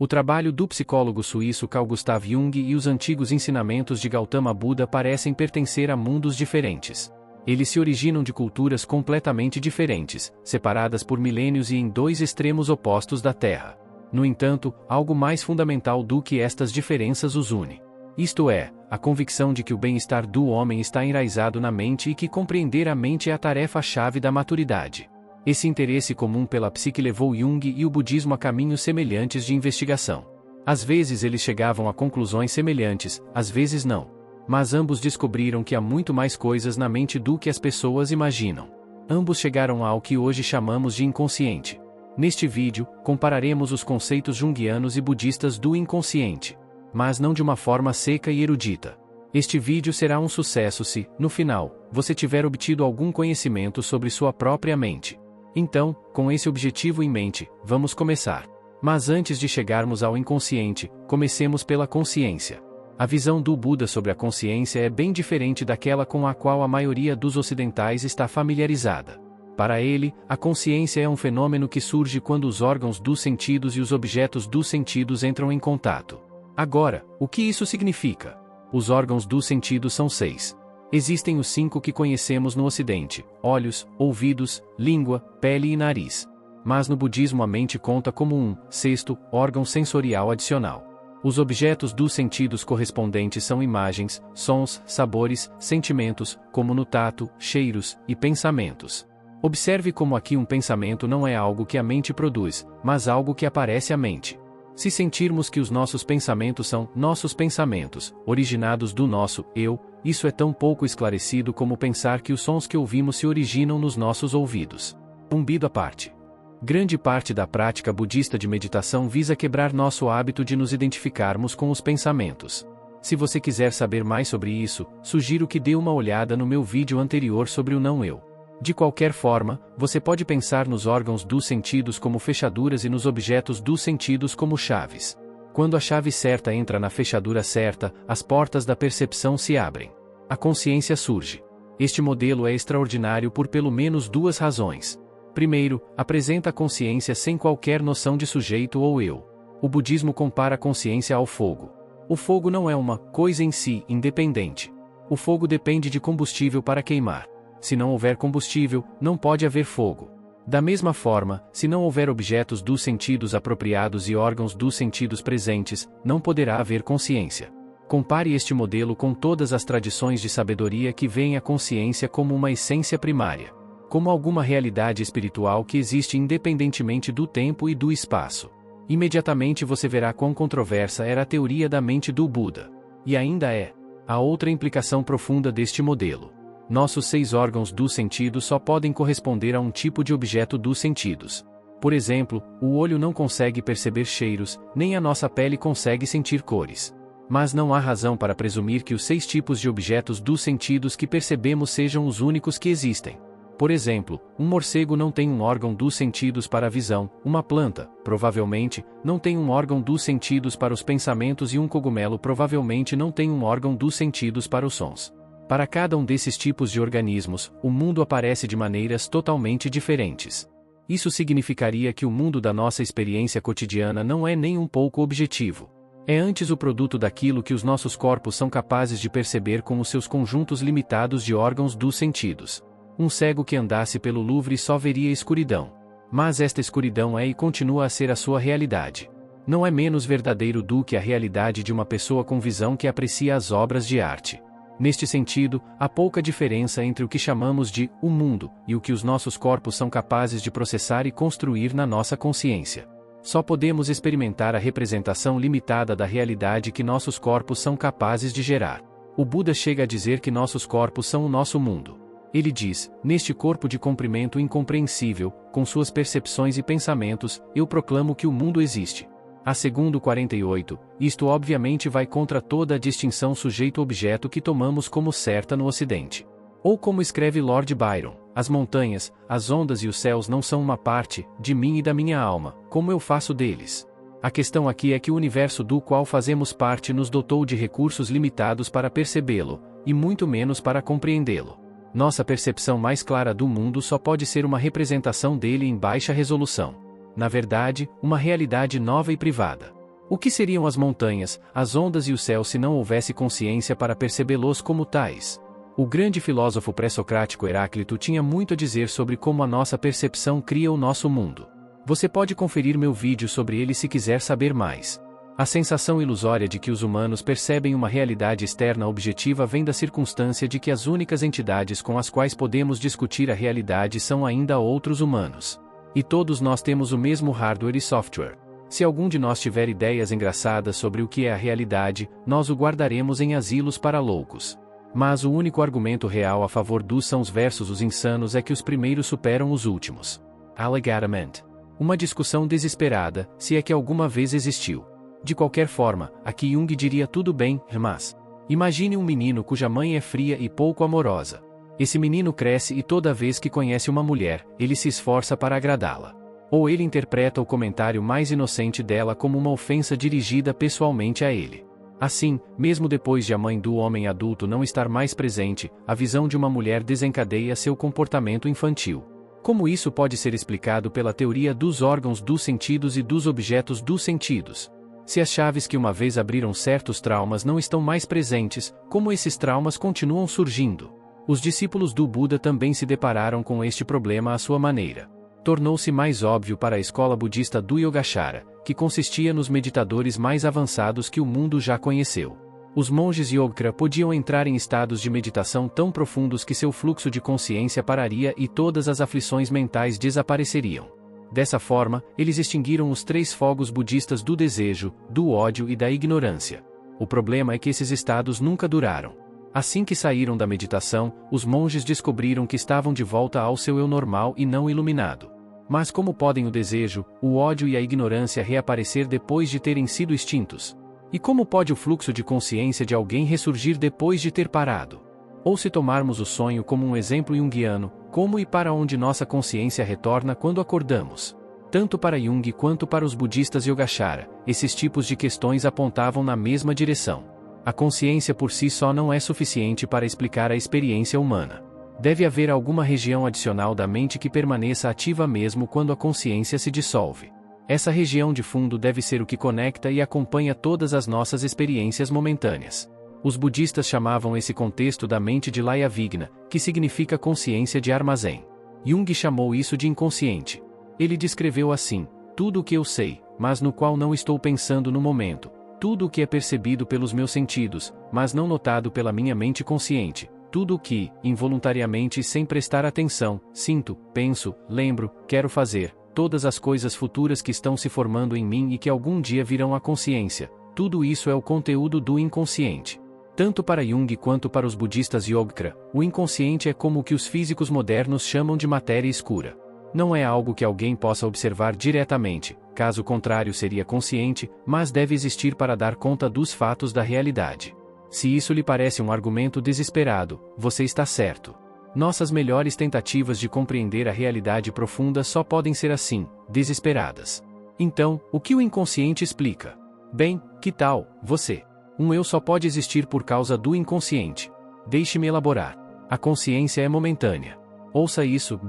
O trabalho do psicólogo suíço Carl Gustav Jung e os antigos ensinamentos de Gautama Buda parecem pertencer a mundos diferentes. Eles se originam de culturas completamente diferentes, separadas por milênios e em dois extremos opostos da Terra. No entanto, algo mais fundamental do que estas diferenças os une. Isto é, a convicção de que o bem-estar do homem está enraizado na mente e que compreender a mente é a tarefa-chave da maturidade. Esse interesse comum pela psique levou Jung e o budismo a caminhos semelhantes de investigação. Às vezes eles chegavam a conclusões semelhantes, às vezes não. Mas ambos descobriram que há muito mais coisas na mente do que as pessoas imaginam. Ambos chegaram ao que hoje chamamos de inconsciente. Neste vídeo, compararemos os conceitos junguianos e budistas do inconsciente. Mas não de uma forma seca e erudita. Este vídeo será um sucesso se, no final, você tiver obtido algum conhecimento sobre sua própria mente. Então, com esse objetivo em mente, vamos começar. Mas antes de chegarmos ao inconsciente, comecemos pela consciência. A visão do Buda sobre a consciência é bem diferente daquela com a qual a maioria dos ocidentais está familiarizada. Para ele, a consciência é um fenômeno que surge quando os órgãos dos sentidos e os objetos dos sentidos entram em contato. Agora, o que isso significa? Os órgãos dos sentidos são 6. Existem os 5 que conhecemos no Ocidente: olhos, ouvidos, língua, pele e nariz. Mas no budismo a mente conta como um sexto órgão sensorial adicional. Os objetos dos sentidos correspondentes são imagens, sons, sabores, sentimentos, como no tato, cheiros e pensamentos. Observe como aqui um pensamento não é algo que a mente produz, mas algo que aparece à mente. Se sentirmos que os nossos pensamentos são nossos pensamentos, originados do nosso eu, isso é tão pouco esclarecido como pensar que os sons que ouvimos se originam nos nossos ouvidos. Umbido à parte. Grande parte da prática budista de meditação visa quebrar nosso hábito de nos identificarmos com os pensamentos. Se você quiser saber mais sobre isso, sugiro que dê uma olhada no meu vídeo anterior sobre o não-eu. De qualquer forma, você pode pensar nos órgãos dos sentidos como fechaduras e nos objetos dos sentidos como chaves. Quando a chave certa entra na fechadura certa, as portas da percepção se abrem. A consciência surge. Este modelo é extraordinário por pelo menos 2 razões. Primeiro, apresenta a consciência sem qualquer noção de sujeito ou eu. O budismo compara a consciência ao fogo. O fogo não é uma coisa em si, independente. O fogo depende de combustível para queimar. Se não houver combustível, não pode haver fogo. Da mesma forma, se não houver objetos dos sentidos apropriados e órgãos dos sentidos presentes, não poderá haver consciência. Compare este modelo com todas as tradições de sabedoria que veem a consciência como uma essência primária, como alguma realidade espiritual que existe independentemente do tempo e do espaço. Imediatamente você verá quão controversa era a teoria da mente do Buda. E ainda é. A outra implicação profunda deste modelo. Nossos 6 órgãos dos sentidos só podem corresponder a um tipo de objeto dos sentidos. Por exemplo, o olho não consegue perceber cheiros, nem a nossa pele consegue sentir cores. Mas não há razão para presumir que os 6 tipos de objetos dos sentidos que percebemos sejam os únicos que existem. Por exemplo, um morcego não tem um órgão dos sentidos para a visão, uma planta, provavelmente, não tem um órgão dos sentidos para os pensamentos e um cogumelo provavelmente não tem um órgão dos sentidos para os sons. Para cada um desses tipos de organismos, o mundo aparece de maneiras totalmente diferentes. Isso significaria que o mundo da nossa experiência cotidiana não é nem um pouco objetivo. É antes o produto daquilo que os nossos corpos são capazes de perceber com os seus conjuntos limitados de órgãos dos sentidos. Um cego que andasse pelo Louvre só veria escuridão. Mas esta escuridão é e continua a ser a sua realidade. Não é menos verdadeiro do que a realidade de uma pessoa com visão que aprecia as obras de arte. Neste sentido, há pouca diferença entre o que chamamos de o mundo e o que os nossos corpos são capazes de processar e construir na nossa consciência. Só podemos experimentar a representação limitada da realidade que nossos corpos são capazes de gerar. O Buda chega a dizer que nossos corpos são o nosso mundo. Ele diz: neste corpo de comprimento incompreensível, com suas percepções e pensamentos, eu proclamo que o mundo existe. A segundo 48, isto obviamente vai contra toda a distinção sujeito-objeto que tomamos como certa no Ocidente. Ou como escreve Lord Byron, as montanhas, as ondas e os céus não são uma parte, de mim e da minha alma, como eu faço deles. A questão aqui é que o universo do qual fazemos parte nos dotou de recursos limitados para percebê-lo, e muito menos para compreendê-lo. Nossa percepção mais clara do mundo só pode ser uma representação dele em baixa resolução. Na verdade, uma realidade nova e privada. O que seriam as montanhas, as ondas e o céu se não houvesse consciência para percebê-los como tais? O grande filósofo pré-socrático Heráclito tinha muito a dizer sobre como a nossa percepção cria o nosso mundo. Você pode conferir meu vídeo sobre ele se quiser saber mais. A sensação ilusória de que os humanos percebem uma realidade externa objetiva vem da circunstância de que as únicas entidades com as quais podemos discutir a realidade são ainda outros humanos. E todos nós temos o mesmo hardware e software. Se algum de nós tiver ideias engraçadas sobre o que é a realidade, nós o guardaremos em asilos para loucos. Mas o único argumento real a favor dos sãos versus os insanos é que os primeiros superam os últimos. Alegadamente. Uma discussão desesperada, se é que alguma vez existiu. De qualquer forma, aqui Jung diria tudo bem, mas... Imagine um menino cuja mãe é fria e pouco amorosa. Esse menino cresce e toda vez que conhece uma mulher, ele se esforça para agradá-la. Ou ele interpreta o comentário mais inocente dela como uma ofensa dirigida pessoalmente a ele. Assim, mesmo depois de a mãe do homem adulto não estar mais presente, a visão de uma mulher desencadeia seu comportamento infantil. Como isso pode ser explicado pela teoria dos órgãos dos sentidos e dos objetos dos sentidos? Se as chaves que uma vez abriram certos traumas não estão mais presentes, como esses traumas continuam surgindo? Os discípulos do Buda também se depararam com este problema à sua maneira. Tornou-se mais óbvio para a escola budista do Yogacara, que consistia nos meditadores mais avançados que o mundo já conheceu. Os monges Yogacara podiam entrar em estados de meditação tão profundos que seu fluxo de consciência pararia e todas as aflições mentais desapareceriam. Dessa forma, eles extinguiram os 3 fogos budistas do desejo, do ódio e da ignorância. O problema é que esses estados nunca duraram. Assim que saíram da meditação, os monges descobriram que estavam de volta ao seu eu normal e não iluminado. Mas como podem o desejo, o ódio e a ignorância reaparecer depois de terem sido extintos? E como pode o fluxo de consciência de alguém ressurgir depois de ter parado? Ou se tomarmos o sonho como um exemplo junguiano, como e para onde nossa consciência retorna quando acordamos? Tanto para Jung quanto para os budistas Yogacara, esses tipos de questões apontavam na mesma direção. A consciência por si só não é suficiente para explicar a experiência humana. Deve haver alguma região adicional da mente que permaneça ativa mesmo quando a consciência se dissolve. Essa região de fundo deve ser o que conecta e acompanha todas as nossas experiências momentâneas. Os budistas chamavam esse contexto da mente de Laya Vigna, que significa consciência de armazém. Jung chamou isso de inconsciente. Ele descreveu assim: tudo o que eu sei, mas no qual não estou pensando no momento. Tudo o que é percebido pelos meus sentidos, mas não notado pela minha mente consciente. Tudo o que, involuntariamente e sem prestar atenção, sinto, penso, lembro, quero fazer. Todas as coisas futuras que estão se formando em mim e que algum dia virão à consciência. Tudo isso é o conteúdo do inconsciente. Tanto para Jung quanto para os budistas Yogacara, o inconsciente é como o que os físicos modernos chamam de matéria escura. Não é algo que alguém possa observar diretamente, caso contrário seria consciente, mas deve existir para dar conta dos fatos da realidade. Se isso lhe parece um argumento desesperado, você está certo. Nossas melhores tentativas de compreender a realidade profunda só podem ser assim, desesperadas. Então, o que o inconsciente explica? Bem, que tal, você? Um eu só pode existir por causa do inconsciente. Deixe-me elaborar. A consciência é momentânea. Ouça isso,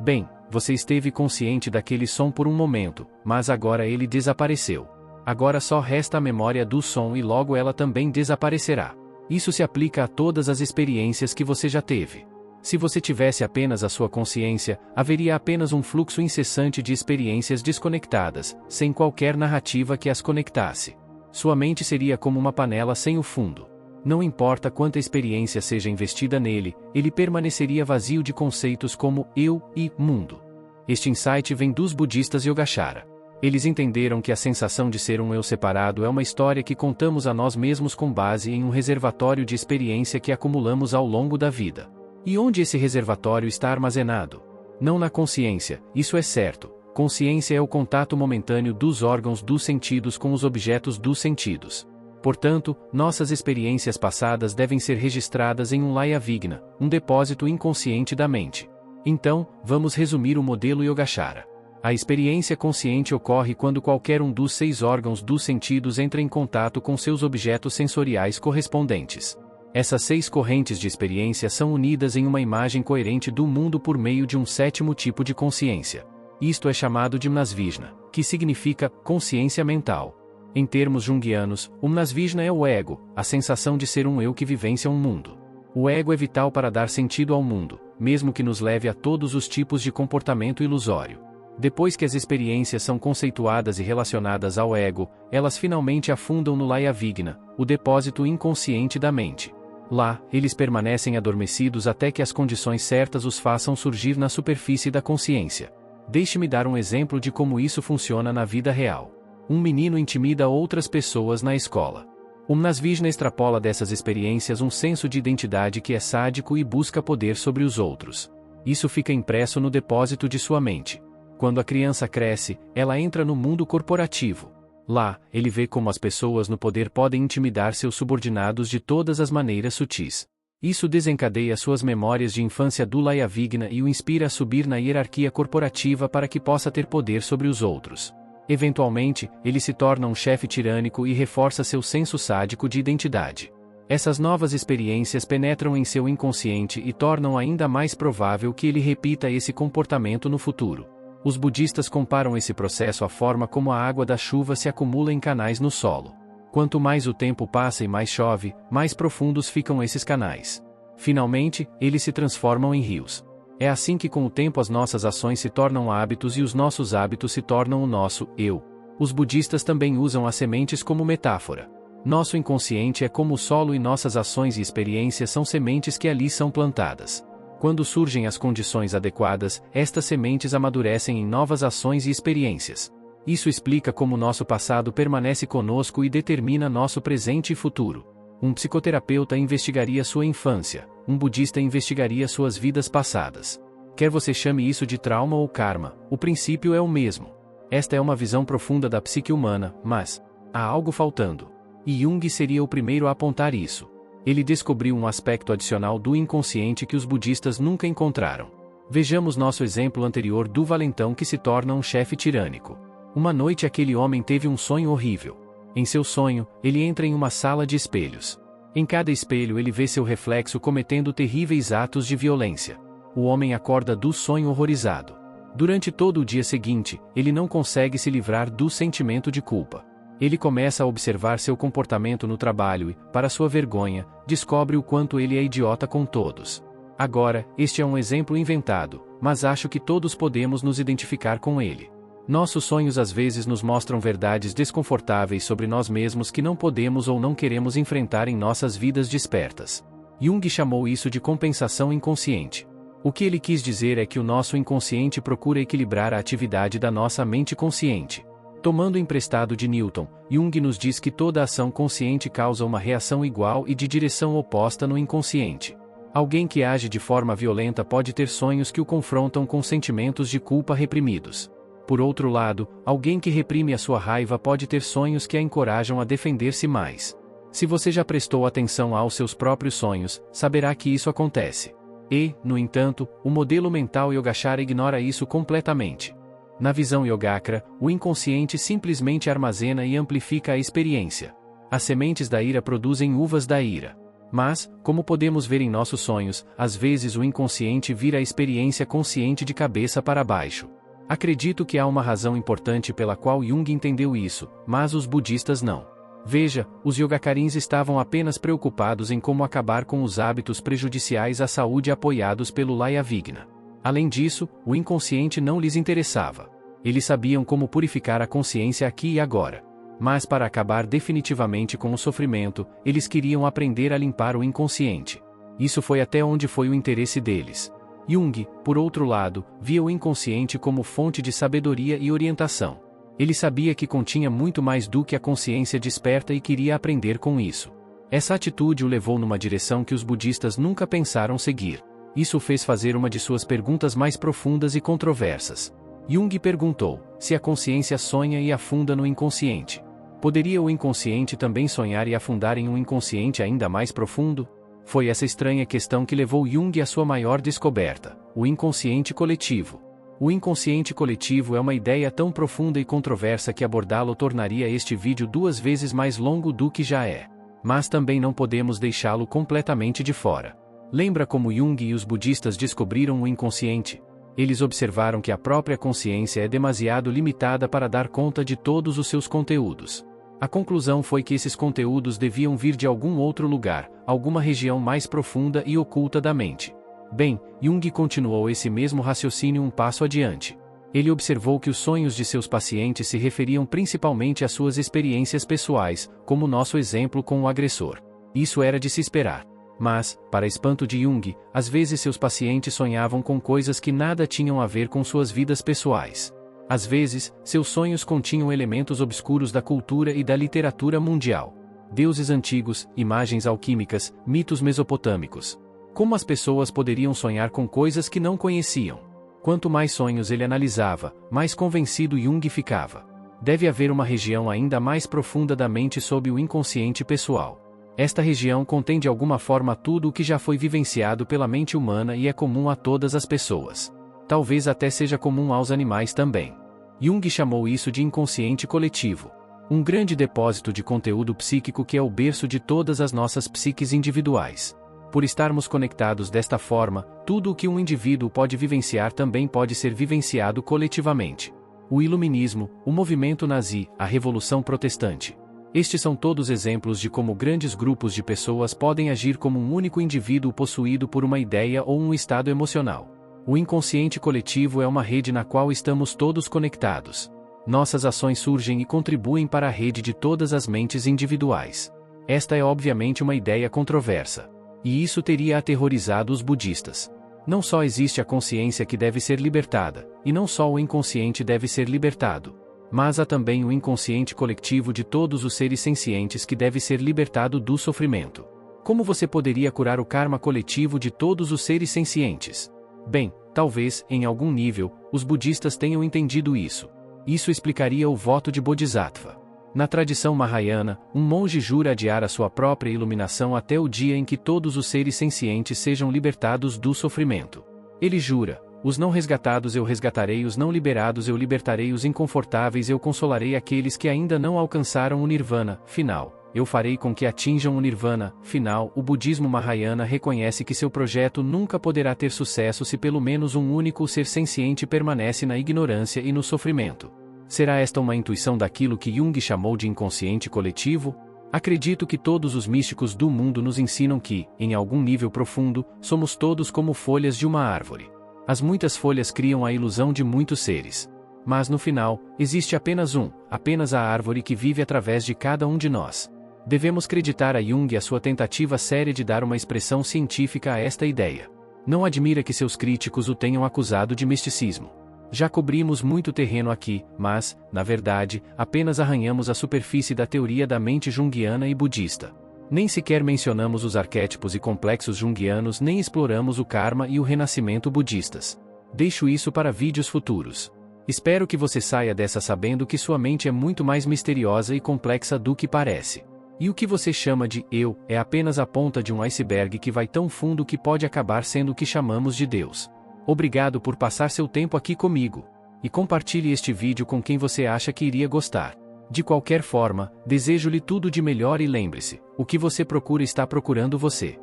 Bem, você esteve consciente daquele som por um momento, mas agora ele desapareceu. Agora só resta a memória do som e logo ela também desaparecerá. Isso se aplica a todas as experiências que você já teve. Se você tivesse apenas a sua consciência, haveria apenas um fluxo incessante de experiências desconectadas, sem qualquer narrativa que as conectasse. Sua mente seria como uma panela sem o fundo. Não importa quanta experiência seja investida nele, ele permaneceria vazio de conceitos como eu e mundo. Este insight vem dos budistas Yogacara. Eles entenderam que a sensação de ser um eu separado é uma história que contamos a nós mesmos com base em um reservatório de experiência que acumulamos ao longo da vida. E onde esse reservatório está armazenado? Não na consciência, isso é certo. Consciência é o contato momentâneo dos órgãos dos sentidos com os objetos dos sentidos. Portanto, nossas experiências passadas devem ser registradas em um Laya Vigna, um depósito inconsciente da mente. Então, vamos resumir o modelo Yogacara. A experiência consciente ocorre quando qualquer um dos 6 órgãos dos sentidos entra em contato com seus objetos sensoriais correspondentes. Essas 6 correntes de experiência são unidas em uma imagem coerente do mundo por meio de um 7º tipo de consciência. Isto é chamado de Mnasvijna, que significa consciência mental. Em termos junguianos, o Mnasvijna é o ego, a sensação de ser um eu que vivencia um mundo. O ego é vital para dar sentido ao mundo, mesmo que nos leve a todos os tipos de comportamento ilusório. Depois que as experiências são conceituadas e relacionadas ao ego, elas finalmente afundam no Layavigna, o depósito inconsciente da mente. Lá, eles permanecem adormecidos até que as condições certas os façam surgir na superfície da consciência. Deixe-me dar um exemplo de como isso funciona na vida real. Um menino intimida outras pessoas na escola. O Mnasvijna extrapola dessas experiências um senso de identidade que é sádico e busca poder sobre os outros. Isso fica impresso no depósito de sua mente. Quando a criança cresce, ela entra no mundo corporativo. Lá, ele vê como as pessoas no poder podem intimidar seus subordinados de todas as maneiras sutis. Isso desencadeia suas memórias de infância do Layavigna e o inspira a subir na hierarquia corporativa para que possa ter poder sobre os outros. Eventualmente, ele se torna um chefe tirânico e reforça seu senso sádico de identidade. Essas novas experiências penetram em seu inconsciente e tornam ainda mais provável que ele repita esse comportamento no futuro. Os budistas comparam esse processo à forma como a água da chuva se acumula em canais no solo. Quanto mais o tempo passa e mais chove, mais profundos ficam esses canais. Finalmente, eles se transformam em rios. É assim que com o tempo as nossas ações se tornam hábitos e os nossos hábitos se tornam o nosso eu. Os budistas também usam as sementes como metáfora. Nosso inconsciente é como o solo e nossas ações e experiências são sementes que ali são plantadas. Quando surgem as condições adequadas, estas sementes amadurecem em novas ações e experiências. Isso explica como nosso passado permanece conosco e determina nosso presente e futuro. Um psicoterapeuta investigaria sua infância, um budista investigaria suas vidas passadas. Quer você chame isso de trauma ou karma, o princípio é o mesmo. Esta é uma visão profunda da psique humana, mas há algo faltando. E Jung seria o primeiro a apontar isso. Ele descobriu um aspecto adicional do inconsciente que os budistas nunca encontraram. Vejamos nosso exemplo anterior do valentão que se torna um chefe tirânico. Uma noite aquele homem teve um sonho horrível. Em seu sonho, ele entra em uma sala de espelhos. Em cada espelho ele vê seu reflexo cometendo terríveis atos de violência. O homem acorda do sonho horrorizado. Durante todo o dia seguinte, ele não consegue se livrar do sentimento de culpa. Ele começa a observar seu comportamento no trabalho e, para sua vergonha, descobre o quanto ele é idiota com todos. Agora, este é um exemplo inventado, mas acho que todos podemos nos identificar com ele. Nossos sonhos às vezes nos mostram verdades desconfortáveis sobre nós mesmos que não podemos ou não queremos enfrentar em nossas vidas despertas. Jung chamou isso de compensação inconsciente. O que ele quis dizer é que o nosso inconsciente procura equilibrar a atividade da nossa mente consciente. Tomando emprestado de Newton, Jung nos diz que toda ação consciente causa uma reação igual e de direção oposta no inconsciente. Alguém que age de forma violenta pode ter sonhos que o confrontam com sentimentos de culpa reprimidos. Por outro lado, alguém que reprime a sua raiva pode ter sonhos que a encorajam a defender-se mais. Se você já prestou atenção aos seus próprios sonhos, saberá que isso acontece. E, no entanto, o modelo mental Yogacara ignora isso completamente. Na visão Yogacara, o inconsciente simplesmente armazena e amplifica a experiência. As sementes da ira produzem uvas da ira. Mas, como podemos ver em nossos sonhos, às vezes o inconsciente vira a experiência consciente de cabeça para baixo. Acredito que há uma razão importante pela qual Jung entendeu isso, mas os budistas não. Veja, os yogacarins estavam apenas preocupados em como acabar com os hábitos prejudiciais à saúde apoiados pelo Layavigna. Além disso, o inconsciente não lhes interessava. Eles sabiam como purificar a consciência aqui e agora. Mas para acabar definitivamente com o sofrimento, eles queriam aprender a limpar o inconsciente. Isso foi até onde foi o interesse deles. Jung, por outro lado, via o inconsciente como fonte de sabedoria e orientação. Ele sabia que continha muito mais do que a consciência desperta e queria aprender com isso. Essa atitude o levou numa direção que os budistas nunca pensaram seguir. Isso o fez fazer uma de suas perguntas mais profundas e controversas. Jung perguntou: se a consciência sonha e afunda no inconsciente, poderia o inconsciente também sonhar e afundar em um inconsciente ainda mais profundo? Foi essa estranha questão que levou Jung à sua maior descoberta, o inconsciente coletivo. O inconsciente coletivo é uma ideia tão profunda e controversa que abordá-lo tornaria este vídeo 2 vezes mais longo do que já é. Mas também não podemos deixá-lo completamente de fora. Lembra como Jung e os budistas descobriram o inconsciente? Eles observaram que a própria consciência é demasiado limitada para dar conta de todos os seus conteúdos. A conclusão foi que esses conteúdos deviam vir de algum outro lugar, alguma região mais profunda e oculta da mente. Bem, Jung continuou esse mesmo raciocínio um passo adiante. Ele observou que os sonhos de seus pacientes se referiam principalmente às suas experiências pessoais, como nosso exemplo com o agressor. Isso era de se esperar. Mas, para espanto de Jung, às vezes seus pacientes sonhavam com coisas que nada tinham a ver com suas vidas pessoais. Às vezes, seus sonhos continham elementos obscuros da cultura e da literatura mundial. Deuses antigos, imagens alquímicas, mitos mesopotâmicos. Como as pessoas poderiam sonhar com coisas que não conheciam? Quanto mais sonhos ele analisava, mais convencido Jung ficava. Deve haver uma região ainda mais profunda da mente sob o inconsciente pessoal. Esta região contém de alguma forma tudo o que já foi vivenciado pela mente humana e é comum a todas as pessoas. Talvez até seja comum aos animais também. Jung chamou isso de inconsciente coletivo. Um grande depósito de conteúdo psíquico que é o berço de todas as nossas psiques individuais. Por estarmos conectados desta forma, tudo o que um indivíduo pode vivenciar também pode ser vivenciado coletivamente. O Iluminismo, o movimento nazi, a Revolução Protestante. Estes são todos exemplos de como grandes grupos de pessoas podem agir como um único indivíduo possuído por uma ideia ou um estado emocional. O inconsciente coletivo é uma rede na qual estamos todos conectados. Nossas ações surgem e contribuem para a rede de todas as mentes individuais. Esta é obviamente uma ideia controversa. E isso teria aterrorizado os budistas. Não só existe a consciência que deve ser libertada, e não só o inconsciente deve ser libertado, mas há também o inconsciente coletivo de todos os seres sencientes que deve ser libertado do sofrimento. Como você poderia curar o karma coletivo de todos os seres sencientes? Bem, talvez, em algum nível, os budistas tenham entendido isso. Isso explicaria o voto de Bodhisattva. Na tradição Mahayana, um monge jura adiar a sua própria iluminação até o dia em que todos os seres sencientes sejam libertados do sofrimento. Ele jura: os não resgatados eu resgatarei, os não liberados eu libertarei, os inconfortáveis eu consolarei, aqueles que ainda não alcançaram o nirvana final, eu farei com que atinjam o nirvana final. O budismo Mahayana reconhece que seu projeto nunca poderá ter sucesso se pelo menos um único ser senciente permanece na ignorância e no sofrimento. Será esta uma intuição daquilo que Jung chamou de inconsciente coletivo? Acredito que todos os místicos do mundo nos ensinam que, em algum nível profundo, somos todos como folhas de uma árvore. As muitas folhas criam a ilusão de muitos seres. Mas no final, existe apenas a árvore que vive através de cada um de nós. Devemos acreditar a Jung e a sua tentativa séria de dar uma expressão científica a esta ideia. Não admira que seus críticos o tenham acusado de misticismo. Já cobrimos muito terreno aqui, mas, na verdade, apenas arranhamos a superfície da teoria da mente junguiana e budista. Nem sequer mencionamos os arquétipos e complexos junguianos, nem exploramos o karma e o renascimento budistas. Deixo isso para vídeos futuros. Espero que você saia dessa sabendo que sua mente é muito mais misteriosa e complexa do que parece. E o que você chama de eu é apenas a ponta de um iceberg que vai tão fundo que pode acabar sendo o que chamamos de Deus. Obrigado por passar seu tempo aqui comigo. E compartilhe este vídeo com quem você acha que iria gostar. De qualquer forma, desejo-lhe tudo de melhor e lembre-se, o que você procura está procurando você.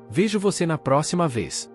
Vejo você na próxima vez.